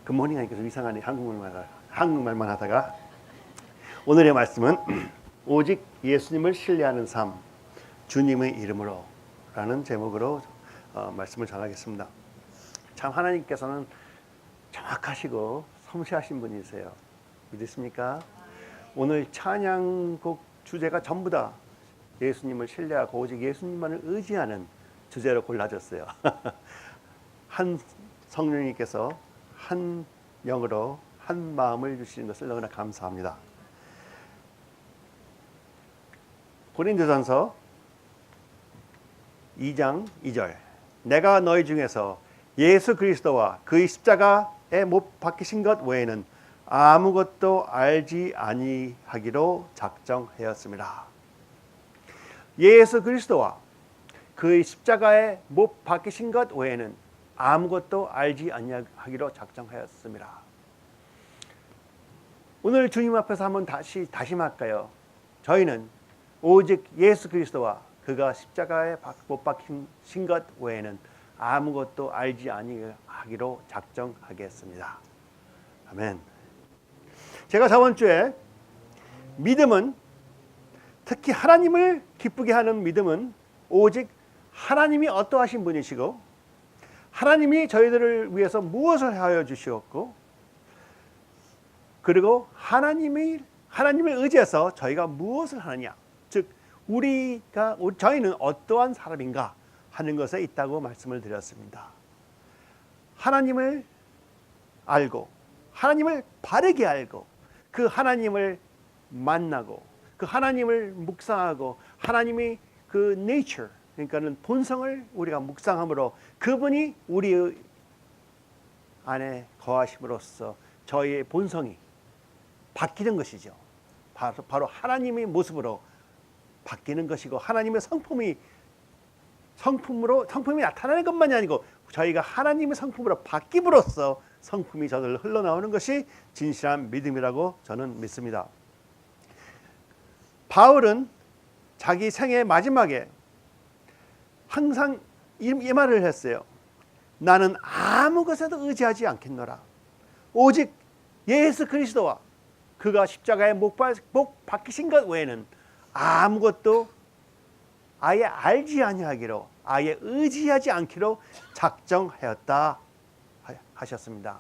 굿모닝 하니까 좀 이상하네. 한국말만 하다가. 오늘의 말씀은 오직 예수님을 신뢰하는 삶, 주님의 이름으로 라는 제목으로 말씀을 전하겠습니다. 참 하나님께서는 정확하시고 섬세하신 분이세요. 믿으십니까? 오늘 찬양곡 주제가 전부 다 예수님을 신뢰하고 오직 예수님만을 의지하는 주제로 골라졌어요. 한 성령님께서 한 영으로 한 마음을 주시는 것을 너무나 감사합니다. 고린도전서 2장 2절, 내가 너희 중에서 예수 그리스도와 그의 십자가에 못 박히신 것 외에는 아무것도 알지 아니하기로 작정하였습니다. 예수 그리스도와 그의 십자가에 못 박히신 것 외에는 아무것도 알지 아니하기로 작정하였습니다. 오늘 주님 앞에서 한번 다짐할까요? 저희는 오직 예수 그리스도와 그가 십자가에 못 박히신 것 외에는 아무것도 알지 아니하기로 작정하겠습니다. 아멘. 제가 저번 주에 믿음은, 특히 하나님을 기쁘게 하는 믿음은 오직 하나님이 어떠하신 분이시고 하나님이 저희들을 위해서 무엇을 하여 주시었고, 그리고 하나님을 의지해서 저희가 무엇을 하느냐, 즉 저희는 어떠한 사람인가 하는 것에 있다고 말씀을 드렸습니다. 하나님을 알고 하나님을 바르게 알고 그 하나님을 만나고 그 하나님을 묵상하고 하나님의 그 nature, 그러니까는 본성을 우리가 묵상함으로 그분이 우리 안에 거하심으로써 저희의 본성이 바뀌는 것이죠. 바로 하나님의 모습으로 바뀌는 것이고, 하나님의 성품이 나타나는 것만이 아니고 저희가 하나님의 성품으로 바뀜으로써 성품이 저절로 흘러나오는 것이 진실한 믿음이라고 저는 믿습니다. 바울은 자기 생애 마지막에 항상 이 말을 했어요. 나는 아무 것에도 의지하지 않겠노라. 오직 예수 그리스도와 그가 십자가에 못 박히신 것 외에는 아무것도 아예 알지 아니하기로, 아예 의지하지 않기로 작정하였다 하셨습니다.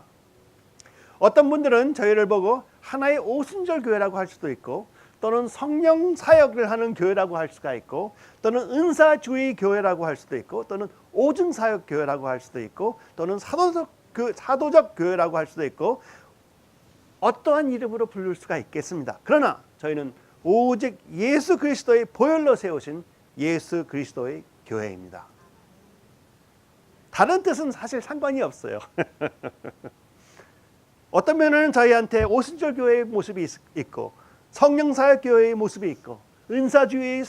어떤 분들은 저희를 보고 하나의 오순절 교회라고 할 수도 있고, 또는 성령 사역을 하는 교회라고 할 수가 있고, 또는 은사주의 교회라고 할 수도 있고, 또는 오중 사역 교회라고 할 수도 있고, 또는 사도적 교회라고 할 수도 있고, 어떠한 이름으로 부를 수가 있겠습니다. 그러나 저희는 오직 예수 그리스도의 보혈로 세우신 예수 그리스도의 교회입니다. 다른 뜻은 사실 상관이 없어요. 어떤 면은 저희한테 오순절 교회의 모습이 있고, 성령사역 교회의 모습이 있고, 은사주의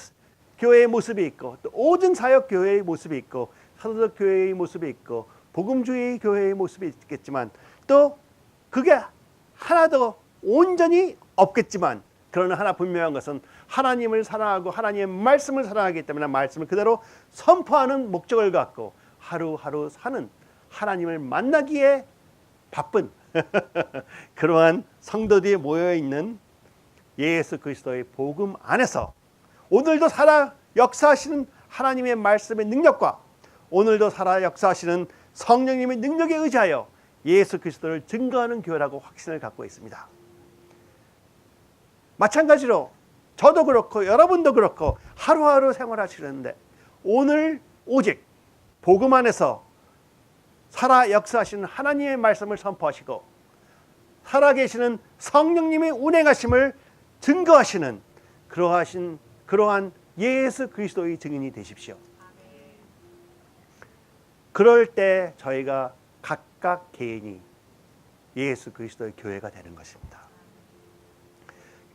교회의 모습이 있고, 또 오증사역 교회의 모습이 있고, 사도적 교회의 모습이 있고, 복음주의 교회의 모습이 있겠지만, 또 그게 하나도 온전히 없겠지만, 그러나 하나 분명한 것은 하나님을 사랑하고 하나님의 말씀을 사랑하기 때문에 말씀을 그대로 선포하는 목적을 갖고 하루하루 사는, 하나님을 만나기에 바쁜 그러한 성도들이 모여있는 예수 그리스도의 복음 안에서 오늘도 살아 역사하시는 하나님의 말씀의 능력과 오늘도 살아 역사하시는 성령님의 능력에 의지하여 예수 그리스도를 증거하는 교회라고 확신을 갖고 있습니다. 마찬가지로 저도 그렇고 여러분도 그렇고 하루하루 생활하시는데, 오늘 오직 복음 안에서 살아 역사하시는 하나님의 말씀을 선포하시고 살아계시는 성령님의 운행하심을 증거하시는 그러한 예수 그리스도의 증인이 되십시오. 그럴 때 저희가 각각 개인이 예수 그리스도의 교회가 되는 것입니다.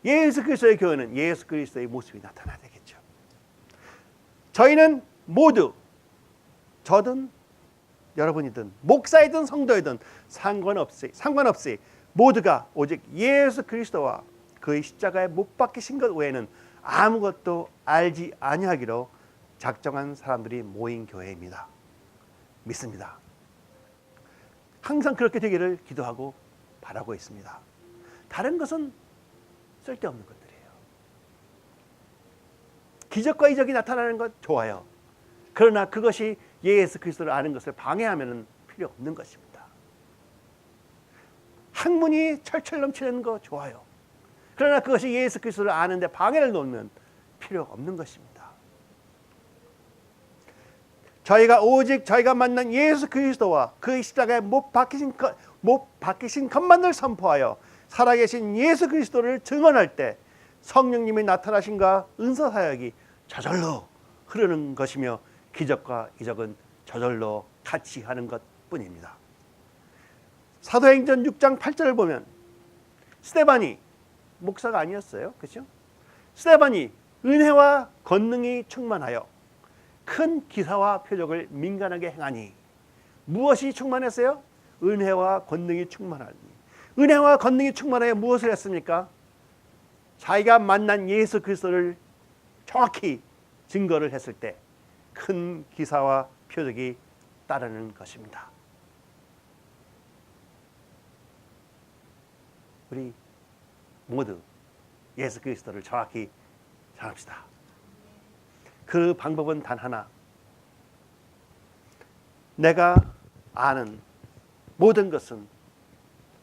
예수 그리스도의 교회는 예수 그리스도의 모습이 나타나야 되겠죠. 저희는 모두, 저든 여러분이든 목사이든 성도이든 상관없이 모두가 오직 예수 그리스도와 그의 십자가에 못 박히신 것 외에는 아무것도 알지 아니하기로 작정한 사람들이 모인 교회입니다. 믿습니다. 항상 그렇게 되기를 기도하고 바라고 있습니다. 다른 것은 쓸데없는 것들이에요. 기적과 이적이 나타나는 것 좋아요. 그러나 그것이 예수 그리스도를 아는 것을 방해하면 필요 없는 것입니다. 학문이 철철 넘치는 거 좋아요. 그러나 그것이 예수 그리스도를 아는데 방해를 놓으면 필요 없는 것입니다. 저희가 오직 저희가 만난 예수 그리스도와 그 십자가에 못 박히신 것만을 선포하여 살아계신 예수 그리스도를 증언할 때 성령님이 나타나신가 은사 사역이 저절로 흐르는 것이며 기적과 이적은 저절로 같이 하는 것뿐입니다. 사도행전 6장 8절을 보면 스데반이 목사가 아니었어요. 그렇죠? 스데반이 은혜와 권능이 충만하여 큰 기사와 표적을 민간하게 행하니 무엇이 충만했어요? 은혜와 권능이 충만하니. 은혜와 권능이 충만하여 무엇을 했습니까? 자기가 만난 예수 그리스도를 정확히 증거를 했을 때 큰 기사와 표적이 따르는 것입니다. 우리 모두 예수 그리스도를 정확히 전합시다. 그 방법은 단 하나. 내가 아는 모든 것은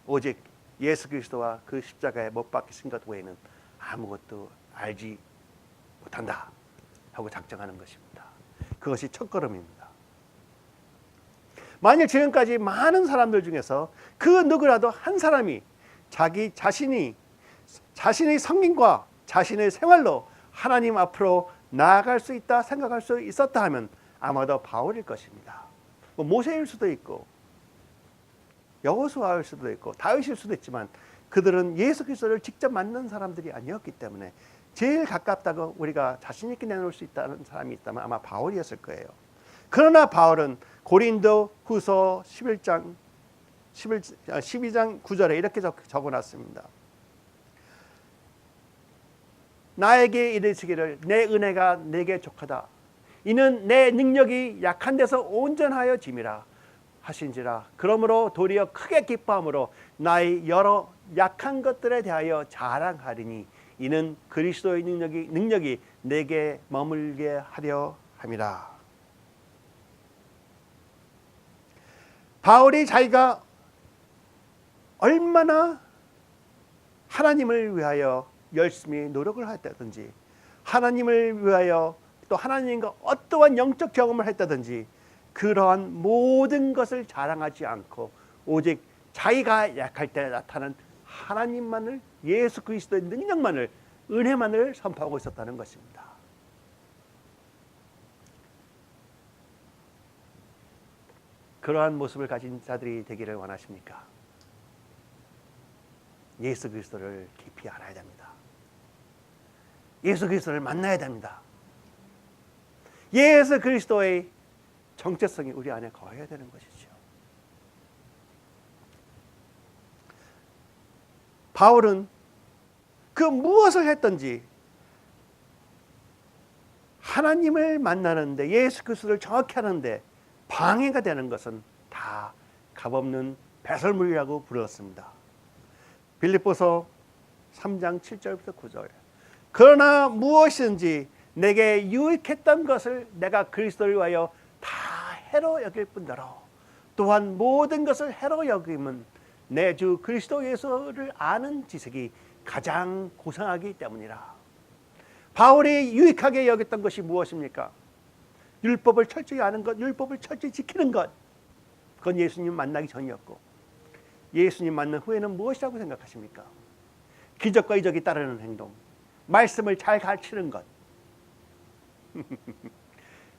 오직 예수 그리스도와 그 십자가에 못 박히신 것 외에는 아무것도 알지 못한다 하고 작정하는 것입니다. 그것이 첫걸음입니다. 만일 지금까지 많은 사람들 중에서 그 누구라도 한 사람이 자기 자신의 성인과 자신의 생활로 하나님 앞으로 나아갈 수 있다 생각할 수 있었다 하면 아마도 바울일 것입니다. 모세일 수도 있고 여호수아일 수도 있고 다윗일 수도 있지만 그들은 예수 그리스도를 직접 만난 사람들이 아니었기 때문에 제일 가깝다고 우리가 자신 있게 내놓을 수 있다는 사람이 있다면 아마 바울이었을 거예요. 그러나 바울은 고린도 후서 12장 9절에 이렇게 적어놨습니다. 나에게 이르시기를 내 은혜가 내게 족하다. 이는 내 능력이 약한 데서 온전하여 짐이라 하신지라. 그러므로 도리어 크게 기뻐함으로 나의 여러 약한 것들에 대하여 자랑하리니 이는 그리스도의 능력이 내게 머물게 하려 함이라. 바울이 자기가 얼마나 하나님을 위하여 열심히 노력을 했다든지 하나님을 위하여 또 하나님과 어떠한 영적 경험을 했다든지 그러한 모든 것을 자랑하지 않고 오직 자기가 약할 때 나타난 하나님만을 예수 그리스도의 능력만을 은혜만을 선포하고 있었다는 것입니다. 그러한 모습을 가진 자들이 되기를 원하십니까? 예수 그리스도를 깊이 알아야 됩니다. 예수 그리스도를 만나야 됩니다. 예수 그리스도의 정체성이 우리 안에 거해야 되는 것이죠. 바울은 그 무엇을 했든지 하나님을 만나는데 예수 그리스도를 정확히 하는데 방해가 되는 것은 다 값없는 배설물이라고 불렀습니다. 빌립보서 3장 7절부터 9절. 그러나 무엇이든지 내게 유익했던 것을 내가 그리스도를 위하여 다 해로 여길 뿐더러 또한 모든 것을 해로 여김은 내 주 그리스도 예수를 아는 지식이 가장 고상하기 때문이라. 바울이 유익하게 여겼던 것이 무엇입니까? 율법을 철저히 아는 것, 율법을 철저히 지키는 것. 그건 예수님 만나기 전이었고 예수님 만난 후에는 무엇이라고 생각하십니까? 기적과 이적이 따르는 행동, 말씀을 잘 가르치는 것.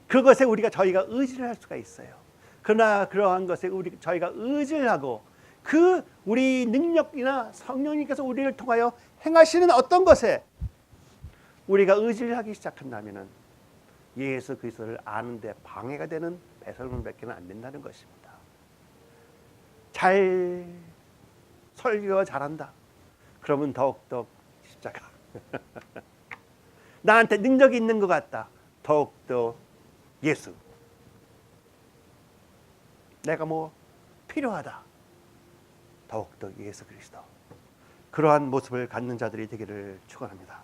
그것에 저희가 의지를 할 수가 있어요. 그러나 그러한 것에 저희가 의지를 하고 그 우리 능력이나 성령님께서 우리를 통하여 행하시는 어떤 것에 우리가 의지를 하기 시작한다면 예수 그리스도를 아는데 방해가 되는 배설물밖에는 안 된다는 것입니다. 잘 설교가 잘한다. 그러면 더욱더 십자가. 나한테 능력이 있는 것 같다. 더욱더 예수. 내가 필요하다. 더욱더 예수 그리스도. 그러한 모습을 갖는 자들이 되기를 축원합니다.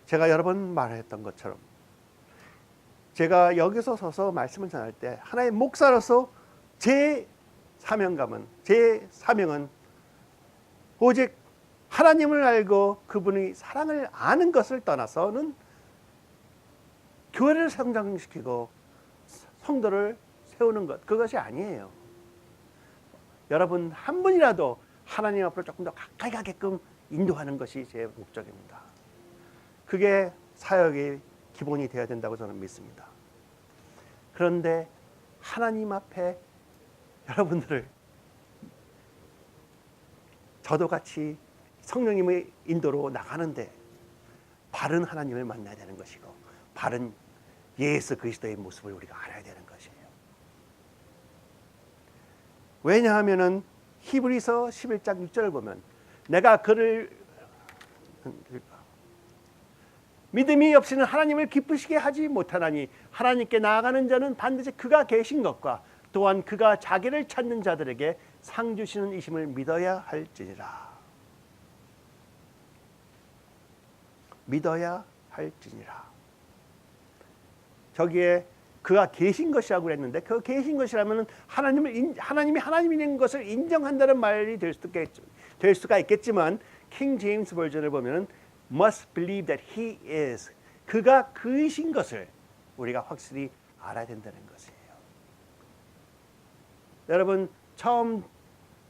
제가 여러 번 말했던 것처럼 제가 여기서 서서 말씀을 전할 때 하나의 목사로서 제 사명감은, 제 사명은 오직 하나님을 알고 그분의 사랑을 아는 것을 떠나서는 교회를 성장시키고 성도를 세우는 것, 그것이 아니에요. 여러분 한 분이라도 하나님 앞으로 조금 더 가까이 가게끔 인도하는 것이 제 목적입니다. 그게 사역의 기본이 되어야 된다고 저는 믿습니다. 그런데 하나님 앞에 여러분들을 저도 같이 성령님의 인도로 나가는데 바른 하나님을 만나야 되는 것이고 바른 예수 그리스도의 모습을 우리가 알아야 되는 것이에요. 왜냐하면은 히브리서 11장 6절을 보면 내가 그를 믿음이 없이는 하나님을 기쁘시게 하지 못하나니 하나님께 나아가는 자는 반드시 그가 계신 것과 또한 그가 자기를 찾는 자들에게 상 주시는 이심을 믿어야 할지니라. 믿어야 할지니라. 저기에 그가 계신 것이라고 그랬는데 그 계신 것이라면 하나님이 하나님인 것을 인정한다는 말이 될 수가 있겠지만 킹 제임스 버전을 보면은 must believe that he is, 그가 그이신 것을 우리가 확실히 알아야 된다는 것이에요. 여러분 처음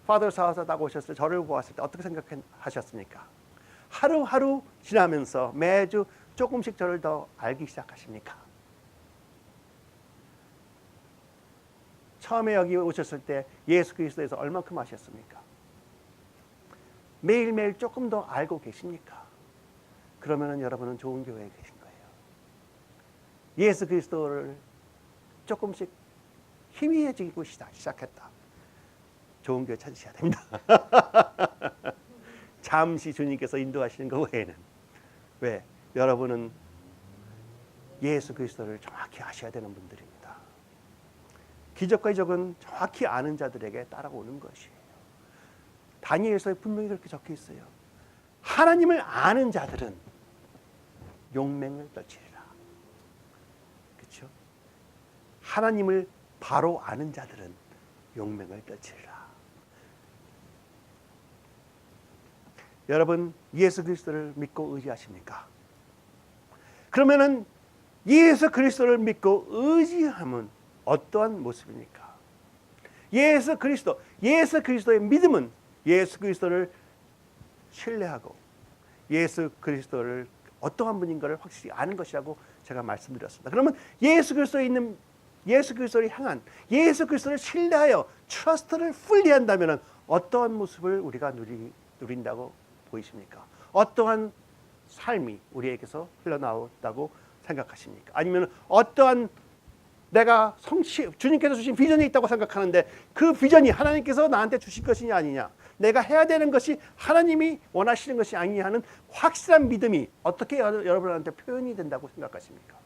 파더 사와사 딱 오셨을 때 저를 보았을 때 어떻게 생각하셨습니까? 하루하루 지나면서 매주 조금씩 저를 더 알기 시작하십니까? 처음에 여기 오셨을 때 예수 그리스도에서 얼마큼 아셨습니까? 매일매일 조금 더 알고 계십니까? 그러면 여러분은 좋은 교회에 계신 거예요. 예수 그리스도를 조금씩 희미해지고 시작했다. 좋은 교회 찾으셔야 됩니다. 잠시 주님께서 인도하시는 것 외에는. 왜? 여러분은 예수 그리스도를 정확히 아셔야 되는 분들입니다. 기적과 이적은 정확히 아는 자들에게 따라오는 것이에요. 다니엘서에 분명히 그렇게 적혀 있어요. 하나님을 아는 자들은 용맹을 떨치리라. 그렇죠? 하나님을 바로 아는 자들은 용맹을 떨치리라. 여러분 예수 그리스도를 믿고 의지하십니까? 그러면은 예수 그리스도를 믿고 의지함은 어떠한 모습입니까? 예수 그리스도의 믿음은 예수 그리스도를 신뢰하고 예수 그리스도를 어떠한 분인가를 확실히 아는 것이라고 제가 말씀드렸습니다. 그러면 예수 그리스도를 향한 예수 그리스도를 신뢰하여 트러스트를 풀리 한다면 어떠한 모습을 우리가 누린다고 보이십니까? 어떠한 삶이 우리에게서 흘러나온다고 생각하십니까? 아니면 어떠한 내가 주님께서 주신 비전이 있다고 생각하는데 그 비전이 하나님께서 나한테 주신 것이냐 아니냐, 내가 해야 되는 것이 하나님이 원하시는 것이 아니냐 하는 확실한 믿음이 어떻게 여러분한테 표현이 된다고 생각하십니까?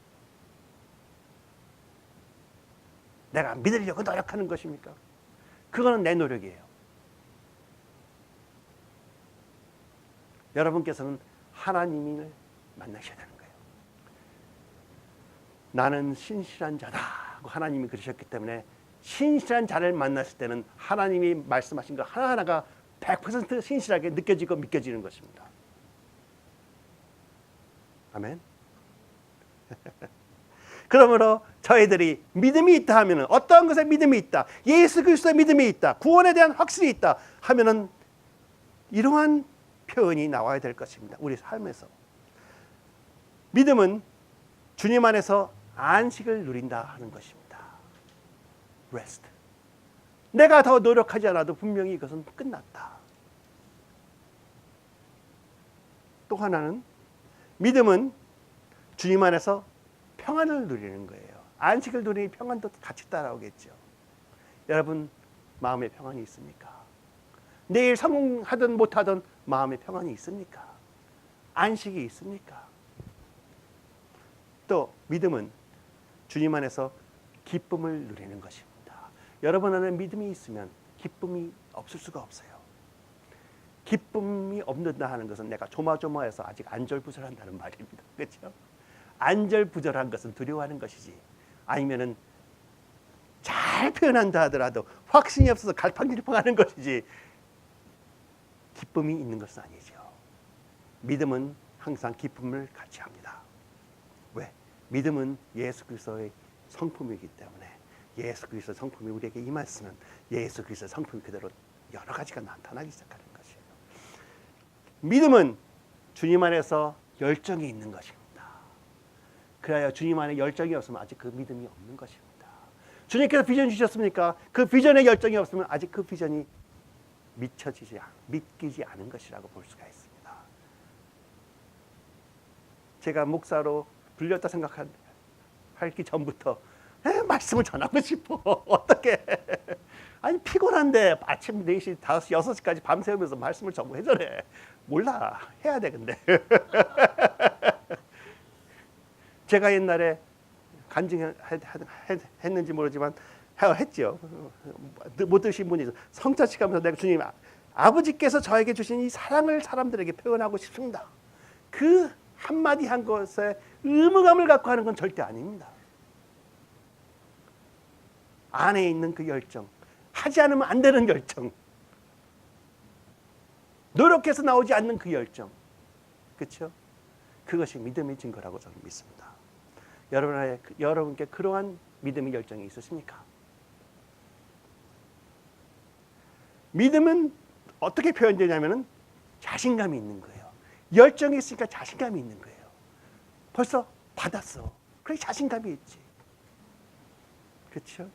내가 믿으려고 노력하는 것입니까? 그거는 내 노력이에요. 여러분께서는 하나님을 만나셔야 되는 거예요. 나는 신실한 자다 하고 하나님이 그러셨기 때문에 신실한 자를 만났을 때는 하나님이 말씀하신 거 하나하나가 100% 신실하게 느껴지고 믿겨지는 것입니다. 아멘. 그러므로 저희들이 믿음이 있다 하면은 어떠한 것에 믿음이 있다, 예수 그리스도의 믿음이 있다, 구원에 대한 확신이 있다 하면은 이러한 표현이 나와야 될 것입니다. 우리 삶에서 믿음은 주님 안에서 안식을 누린다 하는 것입니다. Rest. 내가 더 노력하지 않아도 분명히 이것은 끝났다. 또 하나는 믿음은 주님 안에서 평안을 누리는 거예요. 안식을 누리니 평안도 같이 따라오겠죠. 여러분 마음에 평안이 있습니까? 내일 성공하든 못하든 마음에 평안이 있습니까? 안식이 있습니까? 또 믿음은 주님 안에서 기쁨을 누리는 것입니다. 여러분 안에 믿음이 있으면 기쁨이 없을 수가 없어요. 기쁨이 없는다 하는 것은 내가 조마조마해서 아직 안절부절한다는 말입니다. 그렇죠? 안절부절한 것은 두려워하는 것이지, 아니면은 잘 표현한다 하더라도 확신이 없어서 갈팡질팡하는 것이지 기쁨이 있는 것은 아니죠. 믿음은 항상 기쁨을 같이 합니다. 왜? 믿음은 예수 그리스도의 성품이기 때문에 예수 그리스도의 성품이 우리에게 임했으면 예수 그리스도의 성품이 그대로 여러 가지가 나타나기 시작하는 것이에요. 믿음은 주님 안에서 열정이 있는 것입니다. 그래야 주님 안에 열정이 없으면 아직 그 믿음이 없는 것입니다. 주님께서 비전 주셨습니까? 그 비전에 열정이 없으면 아직 그 비전이 믿기지 않은 것이라고 볼 수가 있습니다. 제가 목사로 불렸다 생각하기 전부터 말씀을 전하고 싶어. 어떻게? 아니 피곤한데 아침 4시, 5시, 6시까지 밤새우면서 말씀을 전부 해전해. 몰라. 해야 돼 근데. 제가 옛날에 간증했는지 모르지만 했죠. 못 들으신 분이 있어요. 성찬식 하면서 내가 주님, 아버지께서 저에게 주신 이 사랑을 사람들에게 표현하고 싶습니다. 그 한마디 한 것에 의무감을 갖고 하는 건 절대 아닙니다. 안에 있는 그 열정, 하지 않으면 안 되는 열정, 노력해서 나오지 않는 그 열정, 그렇죠? 그것이 믿음의 증거라고 저는 믿습니다. 여러분께 그러한 믿음의 열정이 있으십니까? 믿음은 어떻게 표현되냐면은 자신감이 있는 거예요. 열정이 있으니까 자신감이 있는 거예요. 벌써 받았어. 그래 자신감이 있지. 그렇죠?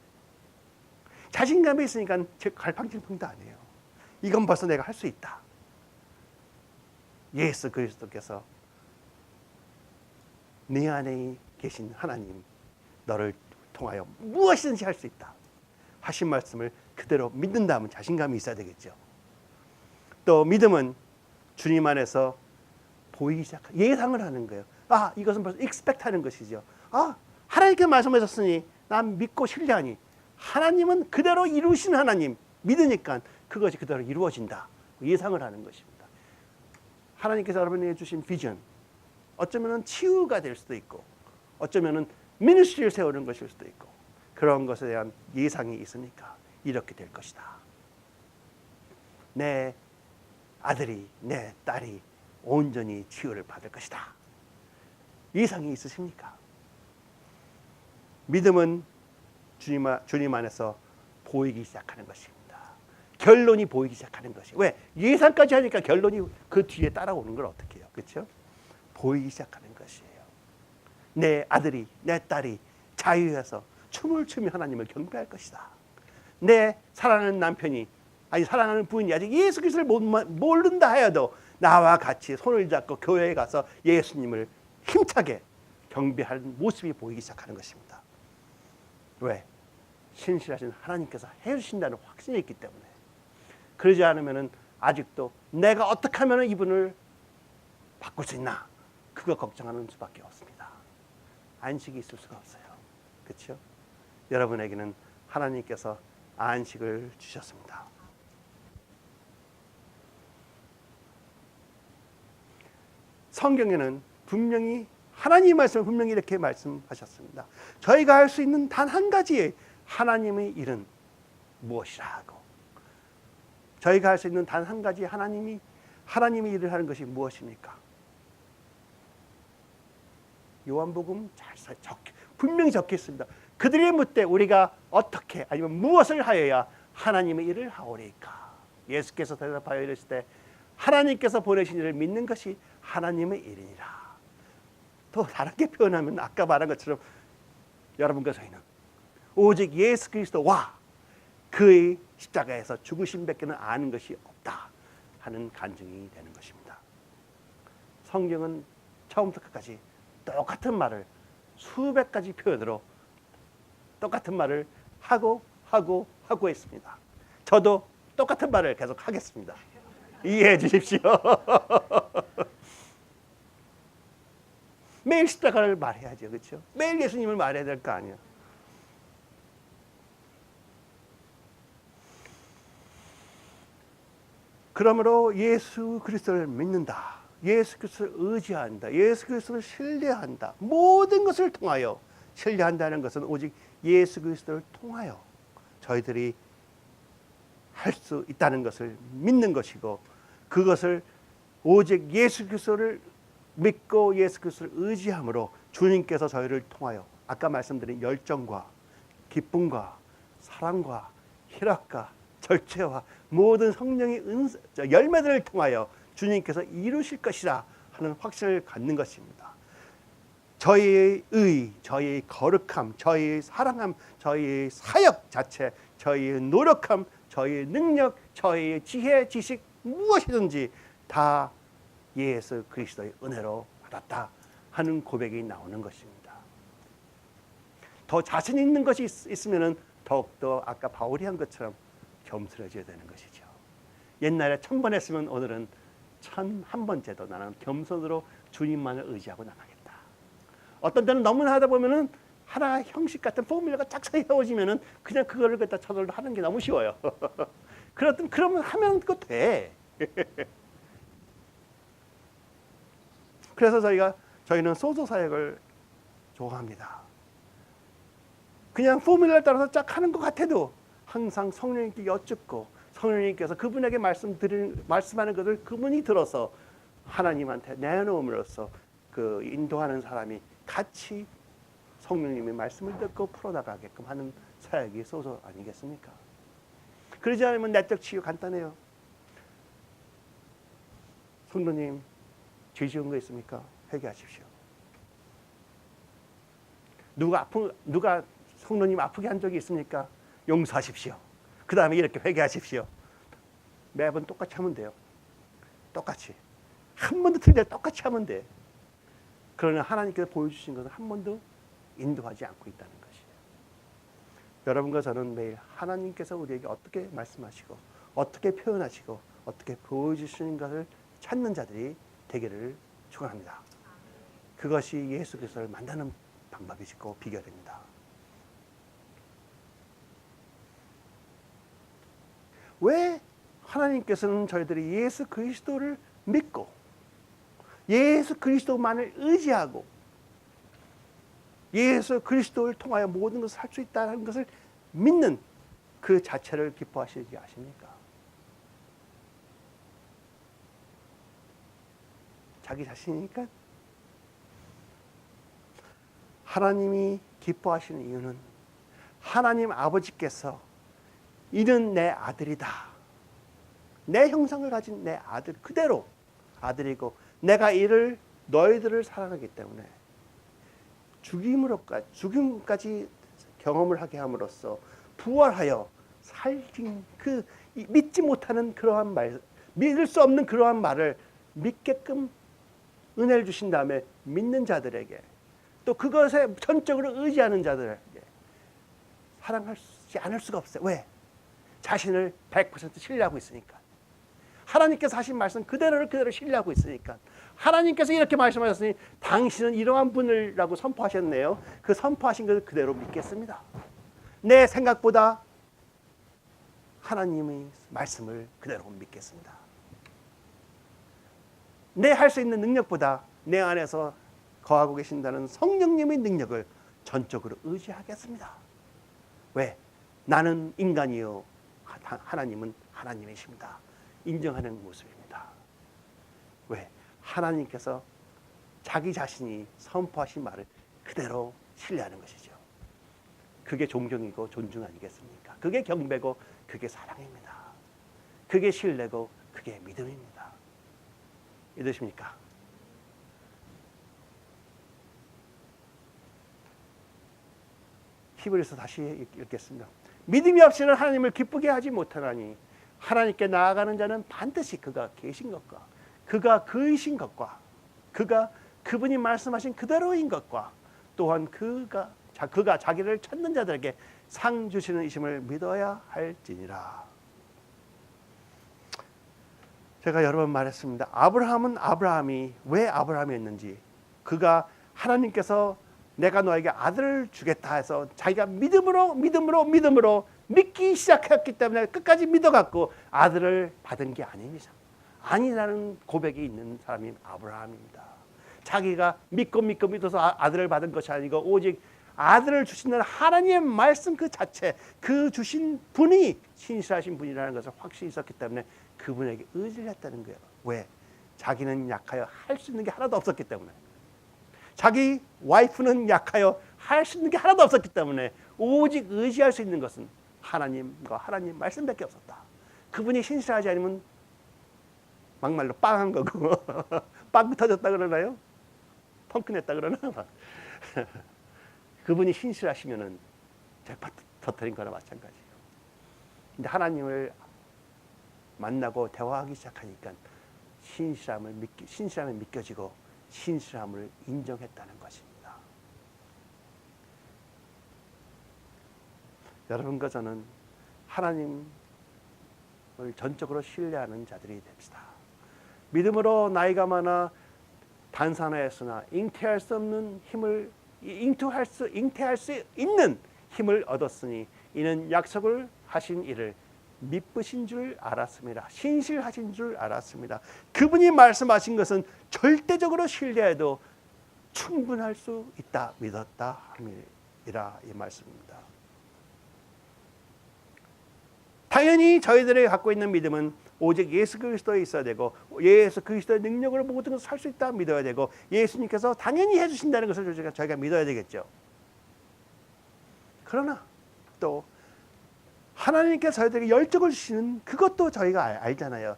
자신감이 있으니까 갈팡질팡도 안 해요. 이건 벌써 내가 할 수 있다. 예수 그리스도께서 네 안에 계신 하나님, 너를 통하여 무엇이든지 할 수 있다 하신 말씀을 그대로 믿는다면 자신감이 있어야 되겠죠. 또 믿음은 주님 안에서 보이기 시작하는, 예상을 하는 거예요. 아, 이것은 벌써 expect 하는 것이죠. 아, 하나님께 말씀하셨으니 난 믿고 신뢰하니 하나님은 그대로 이루신 하나님 믿으니까 그것이 그대로 이루어진다. 예상을 하는 것입니다. 하나님께서 여러분에게 주신 비전, 어쩌면 치유가 될 수도 있고 어쩌면 미니스트리를 세우는 것일 수도 있고 그런 것에 대한 예상이 있으니까 이렇게 될 것이다. 내 아들이, 내 딸이 온전히 치유를 받을 것이다. 예상이 있으십니까? 믿음은 주님 안에서 보이기 시작하는 것입니다. 결론이 보이기 시작하는 것이. 왜? 예상까지 하니까 결론이 그 뒤에 따라오는 걸 어떻게 해요? 그렇죠? 보이기 시작하는 것이에요. 내 아들이, 내 딸이 자유해서 춤을 추며 하나님을 경배할 것이다. 내 사랑하는 남편이, 아니 사랑하는 부인이 아직 예수 그리스도를 모른다 하여도 나와 같이 손을 잡고 교회에 가서 예수님을 힘차게 경배하는 모습이 보이기 시작하는 것입니다. 왜? 신실하신 하나님께서 해주신다는 확신이 있기 때문에. 그러지 않으면 아직도 내가 어떻게 하면 이분을 바꿀 수 있나? 그거 걱정하는 수밖에 없습니다. 안식이 있을 수가 없어요. 그렇죠? 여러분에게는 하나님께서 안식을 주셨습니다. 성경에는 분명히 하나님의 말씀을 분명히 이렇게 말씀하셨습니다. 저희가 할 수 있는 단 한 가지의 하나님의 일은 무엇이라 하고, 저희가 할 수 있는 단 한 가지 하나님의 일을 하는 것이 무엇입니까? 요한복음 분명히 적혀 있습니다. 그들이 묻되 우리가 어떻게 아니면 무엇을 하여야 하나님의 일을 하오리까? 예수께서 대답하여 이르시되 하나님께서 보내신 이를 믿는 것이 하나님의 일이니라. 더 다르게 표현하면 아까 말한 것처럼 여러분과 저희는 오직 예수 그리스도와 그의 십자가에서 죽으심 밖에는 아는 것이 없다 하는 간증이 되는 것입니다. 성경은 처음부터 끝까지 똑같은 말을 수백 가지 표현으로 똑같은 말을 하고 했습니다. 저도 똑같은 말을 계속 하겠습니다. 이해해 주십시오. 매일 십자가를 말해야죠. 그렇죠? 매일 예수님을 말해야 될 거 아니에요. 그러므로 예수 그리스도를 믿는다. 예수 그리스도를 의지한다. 예수 그리스도를 신뢰한다. 모든 것을 통하여, 신뢰한다는 것은 오직 예수 그리스도를 통하여 저희들이 할 수 있다는 것을 믿는 것이고, 그것을 오직 예수 그리스도를 믿고 예수 그리스도를 의지함으로 주님께서 저희를 통하여 아까 말씀드린 열정과 기쁨과 사랑과 희락과 절제와 모든 성령의 열매들을 통하여 주님께서 이루실 것이라 하는 확신을 갖는 것입니다. 저희의 의, 저희의 거룩함, 저희의 사랑함, 저희의 사역 자체, 저희의 노력함, 저희의 능력, 저희의 지혜, 지식 무엇이든지 다 예수 그리스도의 은혜로 받았다 하는 고백이 나오는 것입니다. 더 자신 있는 것이 있으면 더욱더 아까 바울이 한 것처럼 겸손해져야 되는 것이죠. 옛날에 1000번 했으면 오늘은 1001번째도 나는 겸손으로 주님만을 의지하고 나가겠다. 어떤 때는 너무나 하다 보면은 하나 형식 같은 포뮬러가 쫙 세워지면은 그냥 그거를 갖다 저절로 하는 게 너무 쉬워요. 그러면 하면 그거 돼. 그래서 저희는 소조 사역을 좋아합니다. 그냥 포뮬러에 따라서 쫙 하는 것 같아도 항상 성령님께 여쭙고 성령님께서 그분에게 말씀하는 것을 그분이 들어서 하나님한테 내놓음으로써 그 인도하는 사람이 같이 성령님의 말씀을 듣고 풀어나가게끔 하는 사역이 소조 아니겠습니까? 그러지 않으면 내적 치유 간단해요. 성도님 죄 지은 거 있습니까? 회개하십시오. 누가 성도님 아프게 한 적이 있습니까? 용서하십시오. 그 다음에 이렇게 회개하십시오. 매번 똑같이 하면 돼요. 똑같이. 한 번도 틀려 똑같이 하면 돼. 그러나 하나님께서 보여주신 것은 한 번도 인도하지 않고 있다는 것이에요. 여러분과 저는 매일 하나님께서 우리에게 어떻게 말씀하시고 어떻게 표현하시고 어떻게 보여주시는 것을 찾는 자들이 되기를 축원합니다. 그것이 예수 그리스도를 만나는 방법이고 비결입니다. 왜 하나님께서는 저희들이 예수 그리스도를 믿고 예수 그리스도만을 의지하고 예수 그리스도를 통하여 모든 것을 할 수 있다는 것을 믿는 그 자체를 기뻐하시지 아십니까? 자기 자신이니까. 하나님이 기뻐하시는 이유는 하나님 아버지께서 이는 내 아들이다. 내 형상을 가진 내 아들 그대로 아들이고 내가 이를 너희들을 사랑하기 때문에 죽음까지 경험을 하게 함으로써 부활하여 살린 그 믿지 못하는 그러한 말, 믿을 수 없는 그러한 말을 믿게끔 은혜를 주신 다음에 믿는 자들에게 또 그것에 전적으로 의지하는 자들에게 사랑하지 않을 수가 없어요. 왜? 자신을 100% 신뢰하고 있으니까. 하나님께서 하신 말씀 그대로 신뢰하고 있으니까. 하나님께서 이렇게 말씀하셨으니 당신은 이러한 분이라고 선포하셨네요. 그 선포하신 것을 그대로 믿겠습니다. 내 생각보다 하나님의 말씀을 그대로 믿겠습니다. 내 할 수 있는 능력보다 내 안에서 거하고 계신다는 성령님의 능력을 전적으로 의지하겠습니다. 왜? 나는 인간이요 하나님은 하나님이십니다. 인정하는 모습입니다. 왜? 하나님께서 자기 자신이 선포하신 말을 그대로 신뢰하는 것이죠. 그게 존경이고 존중 아니겠습니까? 그게 경배고 그게 사랑입니다. 그게 신뢰고 그게 믿음입니다. 믿으십니까? 히브리서 다시 읽겠습니다. 믿음이 없이는 하나님을 기쁘게 하지 못하나니 하나님께 나아가는 자는 반드시 그가 계신 것과 그가 그이신 것과 그분이 말씀하신 그대로인 것과 또한 그가 자기를 찾는 자들에게 상 주시는 이심을 믿어야 할지니라. 제가 여러 번 말했습니다. 아브라함은 아브라함이 왜 아브라함이었는지, 그가 하나님께서 내가 너에게 아들을 주겠다 해서 자기가 믿음으로 믿기 시작했기 때문에 끝까지 믿어갖고 아들을 받은 게 아닙니다. 아니라는 고백이 있는 사람이 아브라함입니다. 자기가 믿어서 아들을 받은 것이 아니고 오직 아들을 주신다는 하나님의 말씀 그 자체, 그 주신 분이 신실하신 분이라는 것을 확신이 있었기 때문에 그분에게 의지를 했다는 거예요. 왜? 자기는 약하여 할 수 있는 게 하나도 없었기 때문에. 자기 와이프는 약하여 할 수 있는 게 하나도 없었기 때문에 오직 의지할 수 있는 것은 하나님과 하나님 말씀밖에 없었다. 그분이 신실하지 않으면 막말로 빵한 거고 빵 터졌다 그러나요? 펑크냈다 그러나? 그분이 신실하시면은 잭팟 터뜨린 거나 마찬가지예요. 근데 하나님을 만나고 대화하기 시작하니까 신실함이 믿겨지고 신실함을 인정했다는 것입니다. 여러분과 저는 하나님을 전적으로 신뢰하는 자들이 됩시다. 믿음으로 나이가 많아 단산하였으나 잉태할 수 있는 힘을 얻었으니 이는 약속을 하신 이를 믿으신 줄 알았습니다. 신실하신 줄 알았습니다. 그분이 말씀하신 것은 절대적으로 신뢰해도 충분할 수 있다 믿었다 함이라 이 말씀입니다. 당연히 저희들이 갖고 있는 믿음은 오직 예수 그리스도에 있어야 되고 예수 그리스도의 능력으로 모든 것을 살 수 있다 믿어야 되고 예수님께서 당연히 해주신다는 것을 저희가 믿어야 되겠죠. 그러나 또 하나님께서 저희들에게 열정을 주시는 그것도 저희가 알잖아요.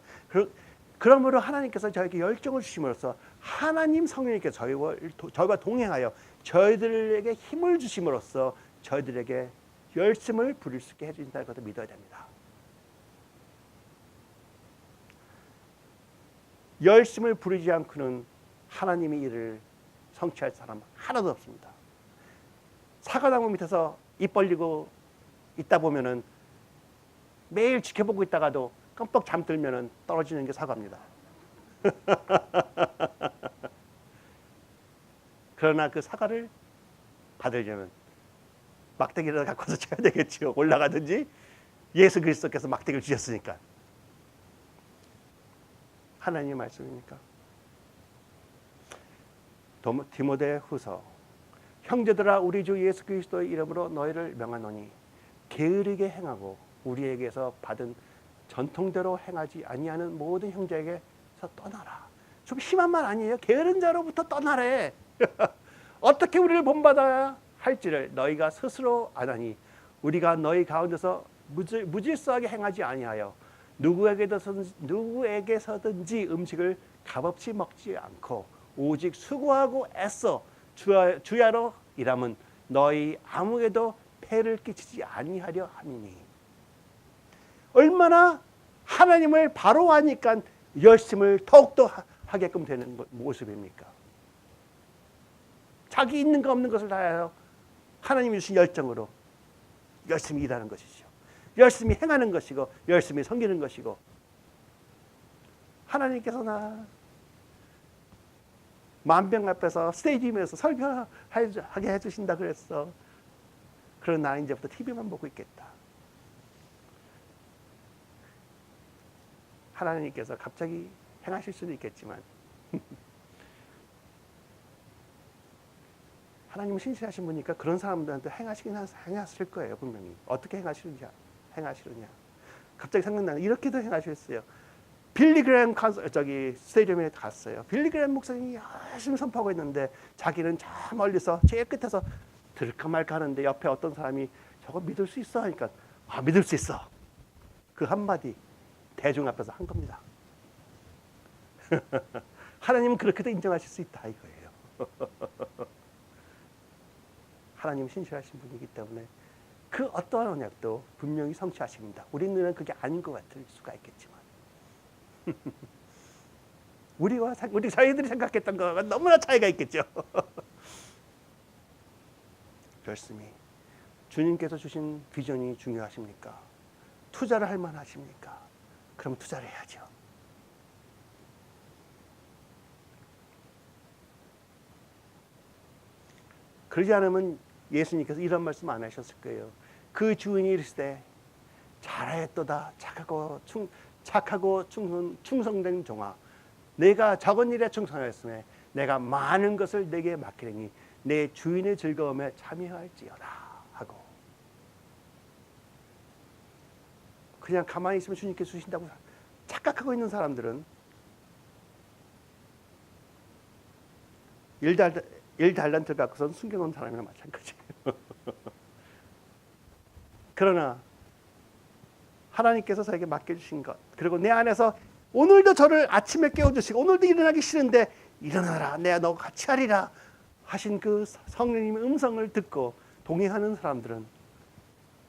그러므로 하나님께서 저에게 열정을 주심으로써 하나님 성령님께서 저희와 동행하여 저희들에게 힘을 주심으로써 저희들에게 열심을 부릴 수 있게 해주신다는 것도 믿어야 됩니다. 열심을 부리지 않고는 하나님의 일을 성취할 사람 하나도 없습니다. 사과나무 밑에서 입 벌리고 있다 보면은 매일 지켜보고 있다가도 깜빡 잠들면은 떨어지는 게 사과입니다. 그러나 그 사과를 받으려면 막대기를 갖고서 쳐야 되겠죠. 올라가든지 예수 그리스도께서 막대기를 주셨으니까. 하나님의 말씀이니까. 디모데 후서 형제들아 우리 주 예수 그리스도의 이름으로 너희를 명하노니 게으르게 행하고 우리에게서 받은 전통대로 행하지 아니하는 모든 형제에게서 떠나라. 좀 심한 말 아니에요? 게으른 자로부터 떠나래. 어떻게 우리를 본받아야 할지를 너희가 스스로 아나니 우리가 너희 가운데서 무질서하게 행하지 아니하여 누구에게서든지 음식을 값없이 먹지 않고 오직 수고하고 애써 주야로 일함은 너희 아무에도 폐를 끼치지 아니하려 함이니. 얼마나 하나님을 바로 하니까 열심을 더욱더 하게끔 되는 모습입니까? 자기 있는 거 없는 것을 다하여 하나님이 주신 열정으로 열심히 일하는 것이죠. 열심히 행하는 것이고 열심히 섬기는 것이고 하나님께서 나 만병 앞에서 스테디움에서 설교하게 해주신다 그랬어. 그러나 나 이제부터 TV만 보고 있겠다. 하나님께서 갑자기 행하실 수는 있겠지만 하나님은 신실하신 분이니까 그런 사람들한테 행하실 거예요. 분명히. 어떻게 행하시느냐. 갑자기 생각나는 이렇게도 행하셨어요. 빌리 그램 스테디움에 갔어요. 빌리 그램 목사님이 열심히 선포하고 있는데 자기는 저 멀리서 제일 끝에서 들까 말까 하는데 옆에 어떤 사람이 저거 믿을 수 있어? 하니까 믿을 수 있어. 그 한마디 대중 앞에서 한 겁니다. 하나님은 그렇게도 인정하실 수 있다 이거예요. 하나님은 신실하신 분이기 때문에 그 어떠한 언약도 분명히 성취하십니다. 우리 눈에는 그게 아닌 것 같을 수가 있겠지만 우리 저희들이 생각했던 것과 너무나 차이가 있겠죠. 열심히 주님께서 주신 비전이 중요하십니까? 투자를 할 만하십니까? 그럼 투자를 해야죠. 그러지 않으면 예수님께서 이런 말씀 안 하셨을 거예요. 그 주인이 이르시되 잘했도다 착하고 충성된 종아, 내가 적은 일에 충성하였으며 내가 많은 것을 내게 맡기리니 내 주인의 즐거움에 참여할지어다 하고, 그냥 가만히 있으면 주님께서 주신다고 착각하고 있는 사람들은 일 달란트를 갖고선 숨겨놓은 사람이랑 마찬가지예요. 그러나 하나님께서 저에게 맡겨주신 것, 그리고 내 안에서 오늘도 저를 아침에 깨워주시고 오늘도 일어나기 싫은데 일어나라 내가 너 같이 하리라 하신 그 성령님의 음성을 듣고 동행하는 사람들은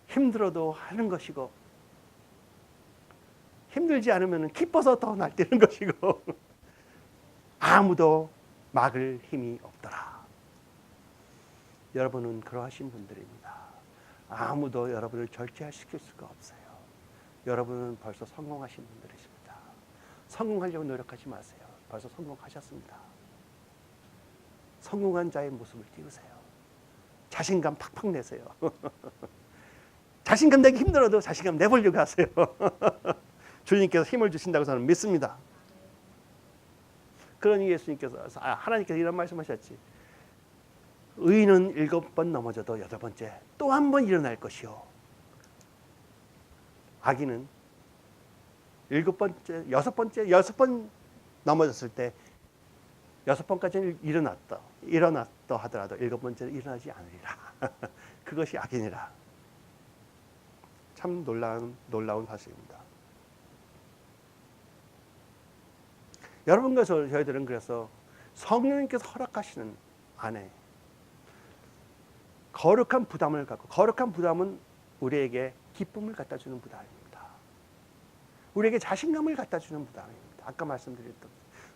힘들어도 하는 것이고, 힘들지 않으면 기뻐서 더 날뛰는 것이고, 아무도 막을 힘이 없더라. 여러분은 그러하신 분들입니다. 아무도 여러분을 절제시킬 수가 없어요. 여러분은 벌써 성공하신 분들이십니다. 성공하려고 노력하지 마세요. 벌써 성공하셨습니다. 성공한 자의 모습을 띄우세요. 자신감 팍팍 내세요. 자신감 내기 힘들어도 자신감 내보려고 하세요. 주님께서 힘을 주신다고 저는 믿습니다. 그러니 예수님께서, 하나님께서 이런 말씀하셨지. 의인은 7번 넘어져도 8번째 또 한 번 일어날 것이요, 악인은 7번째, 6번 넘어졌을 때 6번까지는 일어났다 하더라도 7번째는 일어나지 않으리라. 그것이 악인이라. 참 놀라운 사실입니다. 여러분과 저희들은 그래서 성령님께서 허락하시는 안에 거룩한 부담을 갖고, 거룩한 부담은 우리에게 기쁨을 갖다 주는 부담입니다. 우리에게 자신감을 갖다 주는 부담입니다. 아까 말씀드렸던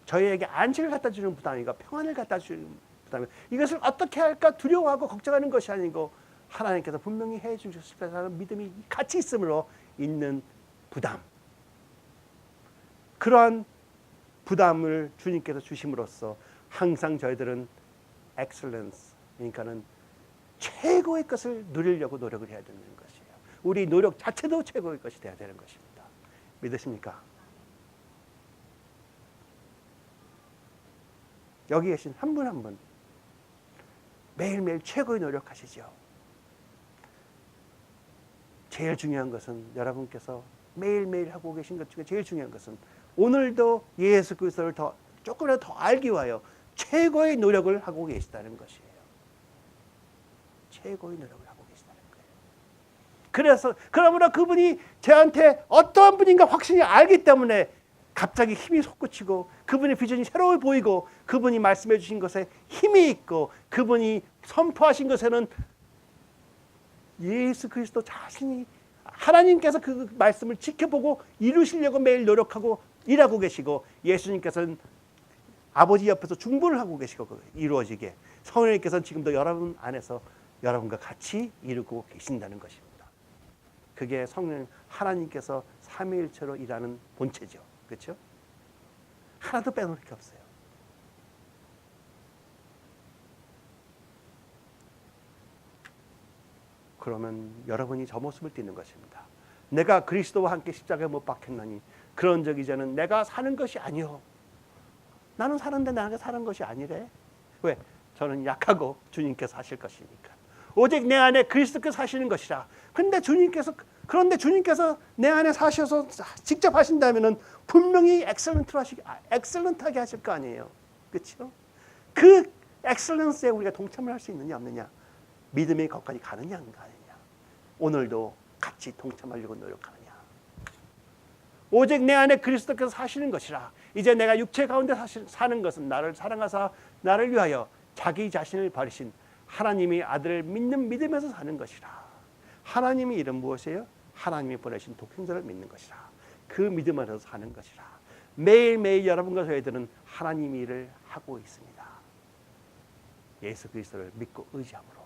저희에게 안식을 갖다 주는 부담이고 평안을 갖다 주는 부담입니다. 이것을 어떻게 할까 두려워하고 걱정하는 것이 아니고 하나님께서 분명히 해 주실 거라는 믿음이 같이 있으므로 있는 부담. 그러한 부담을 주님께서 주심으로써 항상 저희들은 엑셀런스, 그러니까는 최고의 것을 누리려고 노력을 해야 되는 것이에요. 우리 노력 자체도 최고의 것이 되어야 되는 것입니다. 믿으십니까? 여기 계신 한 분 한 분 매일매일 최고의 노력하시죠. 제일 중요한 것은 여러분께서 매일매일 하고 계신 것 중에 제일 중요한 것은 오늘도 예수 그리스도를 조금이라도 더 알기 위하여 최고의 노력을 하고 계시다는 것이에요. 최고의 노력을 하고 계시다는 거예요. 그래서 그러므로 그분이 저한테 어떠한 분인가 확실히 알기 때문에 갑자기 힘이 솟구치고, 그분의 비전이 새로워 보이고, 그분이 말씀해 주신 것에 힘이 있고, 그분이 선포하신 것에는 예수 그리스도 자신이, 하나님께서 그 말씀을 지켜보고 이루시려고 매일 노력하고 일하고 계시고, 예수님께서는 아버지 옆에서 중보를 하고 계시고 이루어지게, 성령님께서는 지금도 여러분 안에서 여러분과 같이 이루고 계신다는 것입니다. 그게 성령 하나님께서 삼위일체로 일하는 본체죠. 그렇죠? 하나도 빼놓을 게 없어요. 그러면 여러분이 저 모습을 띠는 것입니다. 내가 그리스도와 함께 십자가에 못 박혔나니 그런 적 이제는 내가 사는 것이 아니요, 나는 사는데 나가 사는 것이 아니래. 왜? 저는 약하고 주님께서 하실 것이니까. 오직 내 안에 그리스도께서 사시는 것이라. 그런데 주님께서 내 안에 사셔서 직접 하신다면은 분명히 엑셀런트하게 하실 거 아니에요. 그렇죠? 그 엑셀런스에 우리가 동참을 할 수 있느냐 없느냐, 믿음의 것까지 가느냐 안 가느냐, 오늘도 같이 동참하려고 노력하느냐. 오직 내 안에 그리스도께서 사시는 것이라. 이제 내가 육체 가운데 사는 것은 나를 사랑하사 나를 위하여 자기 자신을 버리신 하나님의 아들을 믿는 믿음에서 사는 것이라. 하나님의 이름 무엇이에요? 하나님이 보내신 독생자를 믿는 것이라. 그 믿음 안에서 사는 것이라. 매일매일 여러분과 저희들은 하나님의 일을 하고 있습니다. 예수 그리스도를 믿고 의지함으로.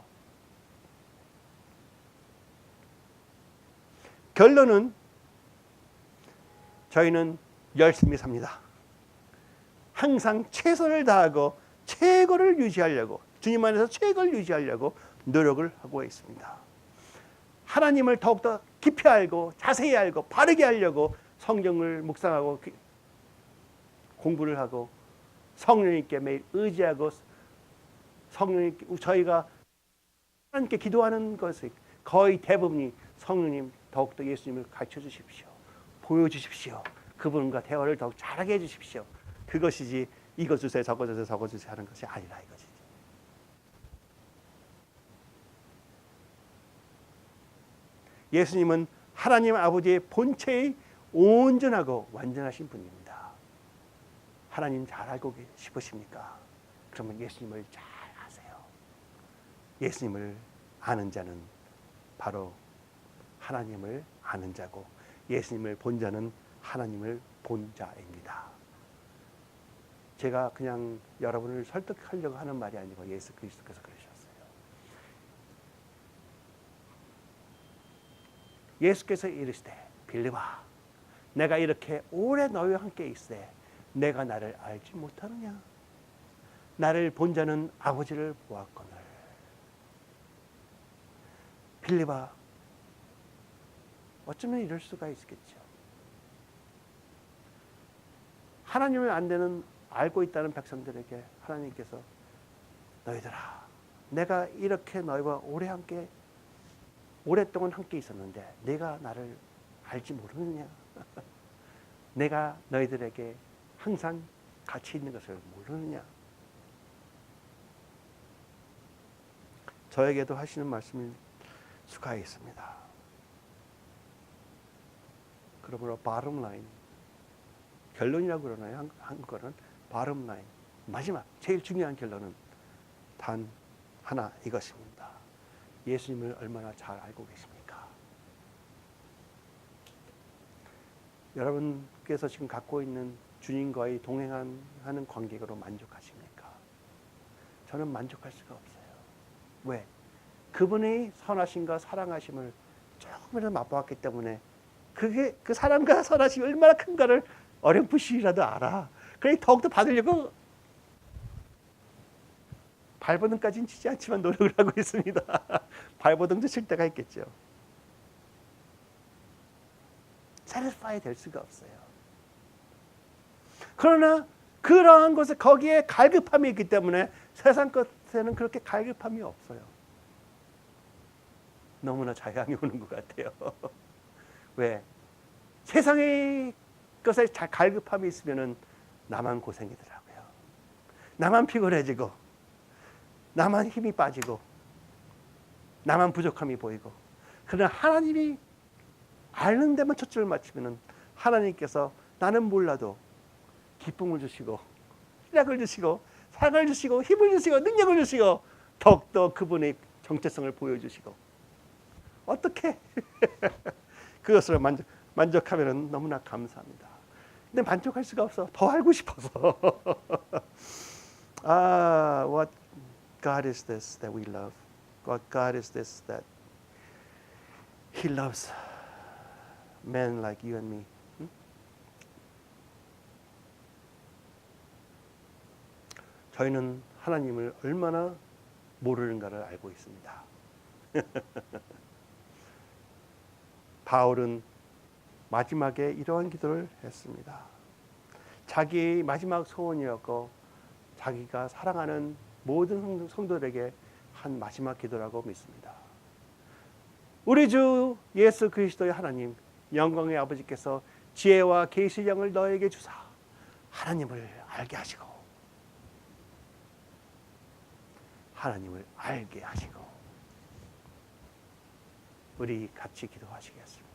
결론은 저희는 열심히 삽니다. 항상 최선을 다하고 최고를 유지하려고, 주님 안에서 최고를 유지하려고 노력을 하고 있습니다. 하나님을 더욱더 깊이 알고 자세히 알고 바르게 하려고 성경을 묵상하고 공부를 하고 성령님께 매일 의지하고 성령님께 저희가 하나님께 기도하는 것이 거의 대부분이 성령님 더욱더 예수님을 가르쳐 주십시오. 보여주십시오. 그분과 대화를 더욱 잘하게 해주십시오. 그것이지 이거 주세요 저거 주세요 저거 주세요 하는 것이 아니라 이거지. 예수님은 하나님 아버지의 본체의 온전하고 완전하신 분입니다. 하나님 잘 알고 싶으십니까? 그러면 예수님을 잘 아세요. 예수님을 아는 자는 바로 하나님을 아는 자고 예수님을 본 자는 하나님을 본 자입니다. 제가 그냥 여러분을 설득하려고 하는 말이 아니고 예수 그리스도께서 그러셨어요. 예수께서 이르시되 빌립아 내가 이렇게 오래 너희와 함께 있으되 내가 나를 알지 못하느냐? 나를 본 자는 아버지를 보았거늘. 빌립아 어쩌면 이럴 수가 있겠죠. 하나님을 안 되는 알고 있다는 백성들에게 하나님께서 너희들아 내가 이렇게 너희와 오랫동안 함께 있었는데 내가 나를 알지 모르느냐? 내가 너희들에게 항상 같이 있는 것을 모르느냐? 저에게도 하시는 말씀일 수가 있습니다. 그러므로 bottom line 결론이라고 그러나요? 한국어는 bottom line 마지막 제일 중요한 결론은 단 하나 이것입니다. 예수님을 얼마나 잘 알고 계십니까? 여러분께서 지금 갖고 있는 주님과의 동행하는 관계로 만족하십니까? 저는 만족할 수가 없어요. 왜? 그분의 선하심과 사랑하심을 조금이라도 맛보았기 때문에 그게 그 사랑과 선하심이 얼마나 큰가를 어렴풋이라도 알아. 그래 더욱더 받으려고 발버둥까지는 치지 않지만 노력을 하고 있습니다. 발버둥도 칠 때가 있겠죠. satisfy 될 수가 없어요. 그러나 그러한 것에 거기에 갈급함이 있기 때문에 세상 것에는 그렇게 갈급함이 없어요. 너무나 자양이 오는 것 같아요. 왜? 세상의 것에 갈급함이 있으면 나만 고생이더라고요. 나만 피곤해지고 나만 힘이 빠지고 나만 부족함이 보이고 그러나 하나님이 아는 데만 초점을 맞추면 하나님께서 나는 몰라도 기쁨을 주시고 희락을 주시고 사랑을 주시고 힘을 주시고 능력을 주시고 더욱더 그분의 정체성을 보여주시고 어떻게 그것으로 만족하면 너무나 감사합니다. 근데 만족할 수가 없어. 더 알고 싶어서. What God is this that we love? What God is this that He loves men like you and me? 저희는 하나님을 얼마나 모르는가를 알고 있습니다. 바울은 마지막에 이러한 기도를 했습니다. 자기의 마지막 소원이었고 자기가 사랑하는 모든 성도들에게 한 마지막 기도라고 믿습니다. 우리 주 예수 그리스도의 하나님 영광의 아버지께서 지혜와 계시의 영을 너에게 주사 하나님을 알게 하시고 하나님을 알게 하시고 우리 같이 기도하시겠습니다.